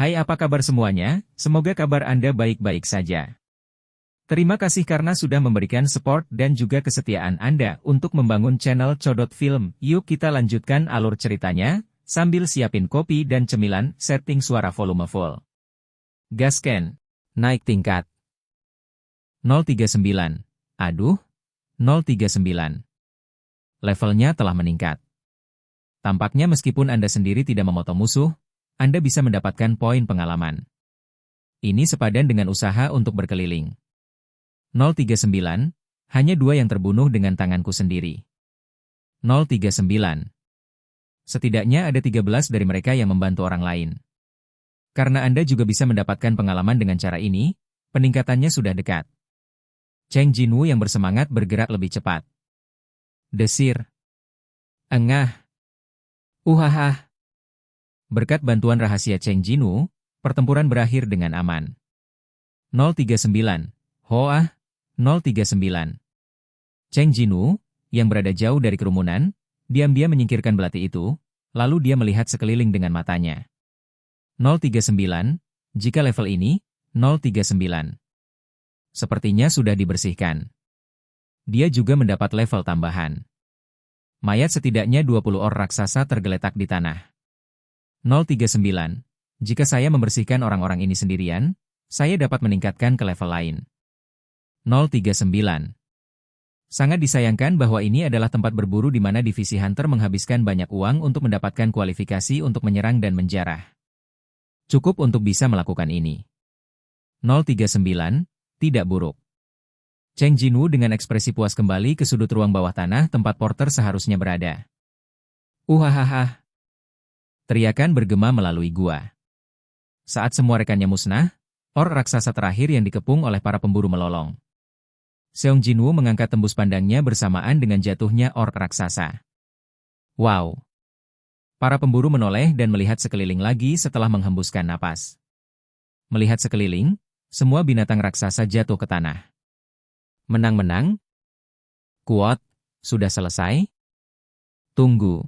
Hai, apa kabar semuanya? Semoga kabar Anda baik-baik saja. Terima kasih karena sudah memberikan support dan juga kesetiaan Anda untuk membangun channel Codot Film. Yuk kita lanjutkan alur ceritanya, sambil siapin kopi dan cemilan, setting suara volume full. Gasken. Naik tingkat. 039. Aduh, 039. Levelnya telah meningkat. Tampaknya meskipun Anda sendiri tidak memotong musuh, Anda bisa mendapatkan poin pengalaman. Ini sepadan dengan usaha untuk berkeliling. 039, hanya 2 yang terbunuh dengan tanganku sendiri. 039. Setidaknya ada 13 dari mereka yang membantu orang lain. Karena Anda juga bisa mendapatkan pengalaman dengan cara ini, peningkatannya sudah dekat. Cheng Jinwoo yang bersemangat bergerak lebih cepat. Desir. Engah. Uhaha. Berkat bantuan rahasia Cheng Jinwoo, pertempuran berakhir dengan aman. 039. Hoa. 039. Cheng Jinwoo, yang berada jauh dari kerumunan, diam-diam menyingkirkan belati itu, lalu dia melihat sekeliling dengan matanya. 039, jika level ini, 039. Sepertinya sudah dibersihkan. Dia juga mendapat level tambahan. Mayat setidaknya 20 orang raksasa tergeletak di tanah. 039. Jika saya membersihkan orang-orang ini sendirian, saya dapat meningkatkan ke level lain. 039. Sangat disayangkan bahwa ini adalah tempat berburu di mana divisi Hunter menghabiskan banyak uang untuk mendapatkan kualifikasi untuk menyerang dan menjarah. Cukup untuk bisa melakukan ini. 039, tidak buruk. Cheng Jinwoo dengan ekspresi puas kembali ke sudut ruang bawah tanah tempat porter seharusnya berada. Uhahaha. Teriakan bergema melalui gua. Saat semua rekannya musnah, or raksasa terakhir yang dikepung oleh para pemburu melolong. Seong Jinwoo mengangkat tembus pandangnya bersamaan dengan jatuhnya orc raksasa. Wow! Para pemburu menoleh dan melihat sekeliling lagi setelah menghembuskan napas. Melihat sekeliling, semua binatang raksasa jatuh ke tanah. Menang-menang? Kuat, sudah selesai? Tunggu.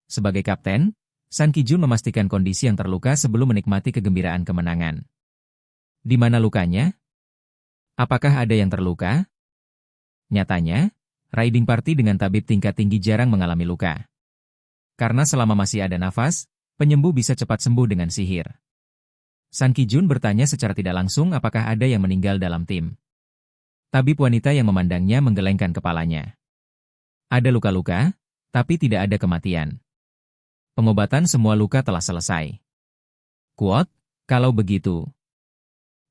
Sebagai kapten, San Kijun memastikan kondisi yang terluka sebelum menikmati kegembiraan kemenangan. Di mana lukanya? Apakah ada yang terluka? Nyatanya, riding party dengan tabib tingkat tinggi jarang mengalami luka. Karena selama masih ada nafas, penyembuh bisa cepat sembuh dengan sihir. San Kijun bertanya secara tidak langsung apakah ada yang meninggal dalam tim. Tabib wanita yang memandangnya menggelengkan kepalanya. Ada luka-luka, tapi tidak ada kematian. Pengobatan semua luka telah selesai. Kuat, kalau begitu.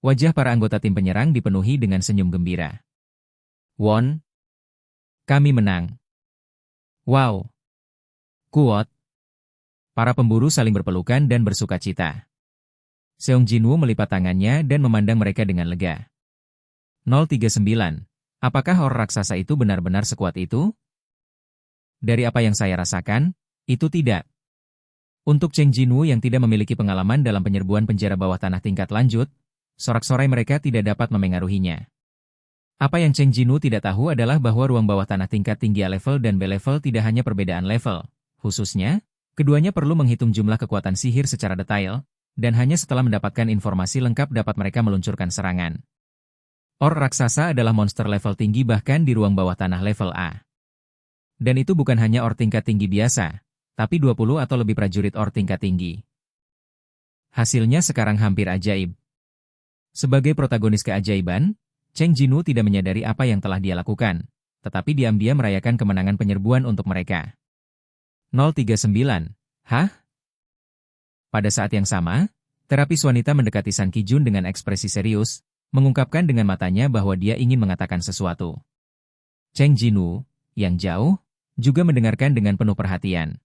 Wajah para anggota tim penyerang dipenuhi dengan senyum gembira. Won. Kami menang. Wow. Kuat. Para pemburu saling berpelukan dan bersuka cita. Seong Jinwoo melipat tangannya dan memandang mereka dengan lega. 039. Apakah orang raksasa itu benar-benar sekuat itu? Dari apa yang saya rasakan, itu tidak. Untuk Cheng Jinwoo yang tidak memiliki pengalaman dalam penyerbuan penjara bawah tanah tingkat lanjut, sorak-sorai mereka tidak dapat memengaruhinya. Apa yang Cheng Jinwoo tidak tahu adalah bahwa ruang bawah tanah tingkat tinggi A level dan B level tidak hanya perbedaan level. Khususnya, keduanya perlu menghitung jumlah kekuatan sihir secara detail, dan hanya setelah mendapatkan informasi lengkap dapat mereka meluncurkan serangan. Or raksasa adalah monster level tinggi bahkan di ruang bawah tanah level A. Dan itu bukan hanya or tingkat tinggi biasa, tapi 20 atau lebih prajurit or tingkat tinggi. Hasilnya sekarang hampir ajaib. Sebagai protagonis keajaiban, Cheng Jinwoo tidak menyadari apa yang telah dia lakukan, tetapi diam-diam merayakan kemenangan penyerbuan untuk mereka. 039. Hah? Pada saat yang sama, terapis wanita mendekati San Kijun dengan ekspresi serius, mengungkapkan dengan matanya bahwa dia ingin mengatakan sesuatu. Cheng Jinwoo, yang jauh, juga mendengarkan dengan penuh perhatian.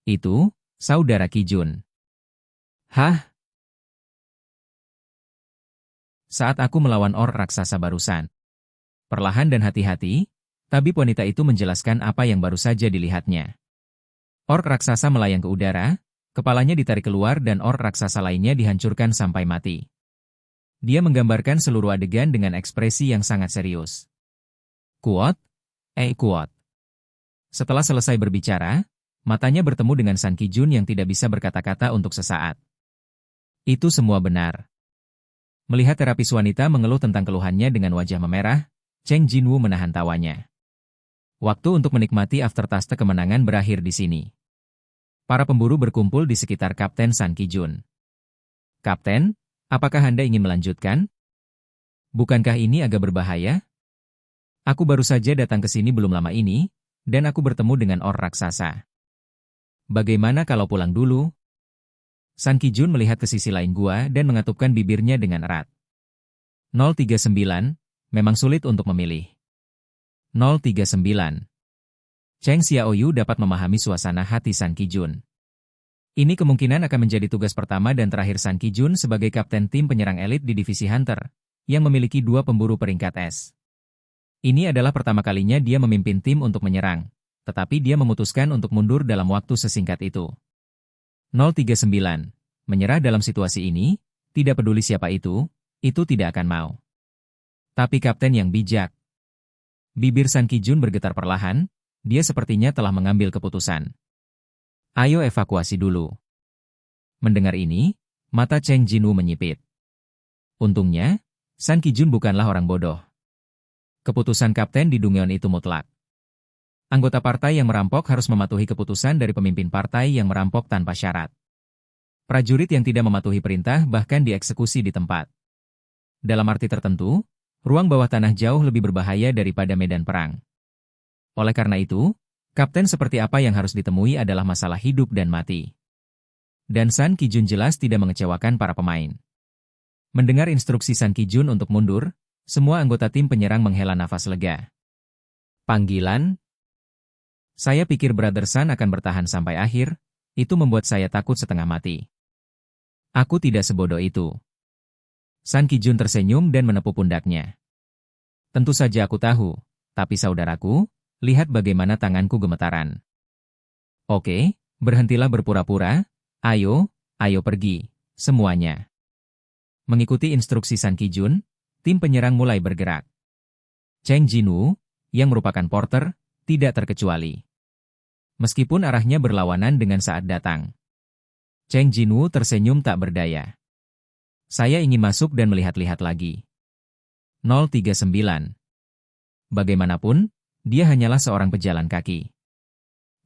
Itu, saudara Kijun. Hah? Saat aku melawan or raksasa barusan. Perlahan dan hati-hati, tabib wanita itu menjelaskan apa yang baru saja dilihatnya. Orc raksasa melayang ke udara, kepalanya ditarik keluar dan orc raksasa lainnya dihancurkan sampai mati. Dia menggambarkan seluruh adegan dengan ekspresi yang sangat serius. Kuat? Kuat. Setelah selesai berbicara, matanya bertemu dengan San Kijun yang tidak bisa berkata-kata untuk sesaat. Itu semua benar. Melihat terapis wanita mengeluh tentang keluhannya dengan wajah memerah, Cheng Jinwoo menahan tawanya. Waktu untuk menikmati aftertaste kemenangan berakhir di sini. Para pemburu berkumpul di sekitar Kapten Sun Ki-jun. Kapten, apakah Anda ingin melanjutkan? Bukankah ini agak berbahaya? Aku baru saja datang ke sini belum lama ini, dan aku bertemu dengan or raksasa. Bagaimana kalau pulang dulu? Sun Ki-jun melihat ke sisi lain gua dan mengatupkan bibirnya dengan erat. 039, memang sulit untuk memilih. 039. Cheng Xiaoyu dapat memahami suasana hati Sun Ki-jun. Ini kemungkinan akan menjadi tugas pertama dan terakhir Sun Ki-jun sebagai kapten tim penyerang elit di divisi Hunter, yang memiliki 2 pemburu peringkat S. Ini adalah pertama kalinya dia memimpin tim untuk menyerang, tetapi dia memutuskan untuk mundur dalam waktu sesingkat itu. 039. Menyerah dalam situasi ini, tidak peduli siapa itu tidak akan mau. Tapi kapten yang bijak. Bibir Sun Ki-jun bergetar perlahan, dia sepertinya telah mengambil keputusan. Ayo evakuasi dulu. Mendengar ini, mata Cheng Jinwoo menyipit. Untungnya, Sun Ki-jun bukanlah orang bodoh. Keputusan kapten di Dongyeon itu mutlak. Anggota partai yang merampok harus mematuhi keputusan dari pemimpin partai yang merampok tanpa syarat. Prajurit yang tidak mematuhi perintah bahkan dieksekusi di tempat. Dalam arti tertentu, ruang bawah tanah jauh lebih berbahaya daripada medan perang. Oleh karena itu, kapten seperti apa yang harus ditemui adalah masalah hidup dan mati. Dan Sun Ki-jun jelas tidak mengecewakan para pemain. Mendengar instruksi Sun Ki-jun untuk mundur, semua anggota tim penyerang menghela nafas lega. Panggilan? Saya pikir Brother Sun akan bertahan sampai akhir, itu membuat saya takut setengah mati. Aku tidak sebodoh itu. Sun Ki-jun tersenyum dan menepuk pundaknya. Tentu saja aku tahu, tapi saudaraku, lihat bagaimana tanganku gemetaran. Oke, berhentilah berpura-pura, ayo pergi, semuanya. Mengikuti instruksi Sun Ki-jun, tim penyerang mulai bergerak. Cheng Jinwoo, yang merupakan porter, tidak terkecuali. Meskipun arahnya berlawanan dengan saat datang. Cheng Jinwoo tersenyum tak berdaya. Saya ingin masuk dan melihat-lihat lagi. 039. Bagaimanapun, dia hanyalah seorang pejalan kaki.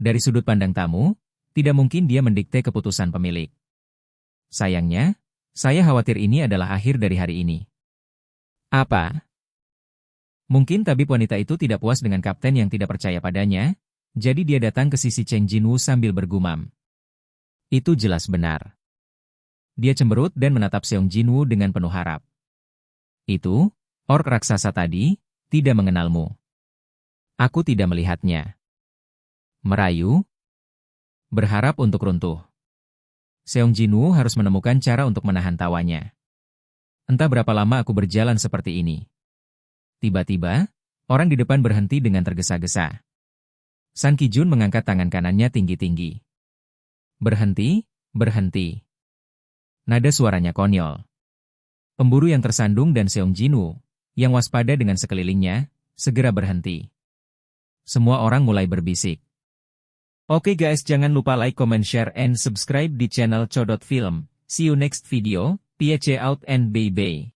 Dari sudut pandang tamu, tidak mungkin dia mendikte keputusan pemilik. Sayangnya, saya khawatir ini adalah akhir dari hari ini. Apa? Mungkin tabib wanita itu tidak puas dengan kapten yang tidak percaya padanya, jadi dia datang ke sisi Cheng Jinwoo sambil bergumam. Itu jelas benar. Dia cemberut dan menatap Seong Jinwoo dengan penuh harap. Itu, ork raksasa tadi, tidak mengenalmu. Aku tidak melihatnya. Merayu? Berharap untuk runtuh. Seong Jinwoo harus menemukan cara untuk menahan tawanya. Entah berapa lama aku berjalan seperti ini. Tiba-tiba, orang di depan berhenti dengan tergesa-gesa. Sun Ki-jun mengangkat tangan kanannya tinggi-tinggi. Berhenti, berhenti. Nada suaranya konyol. Pemburu yang tersandung dan Seong Jinwoo, yang waspada dengan sekelilingnya, segera berhenti. Semua orang mulai berbisik. Oke guys, jangan lupa like, comment, share, and subscribe di channel Codot Film. See you next video, PH out and bye-bye.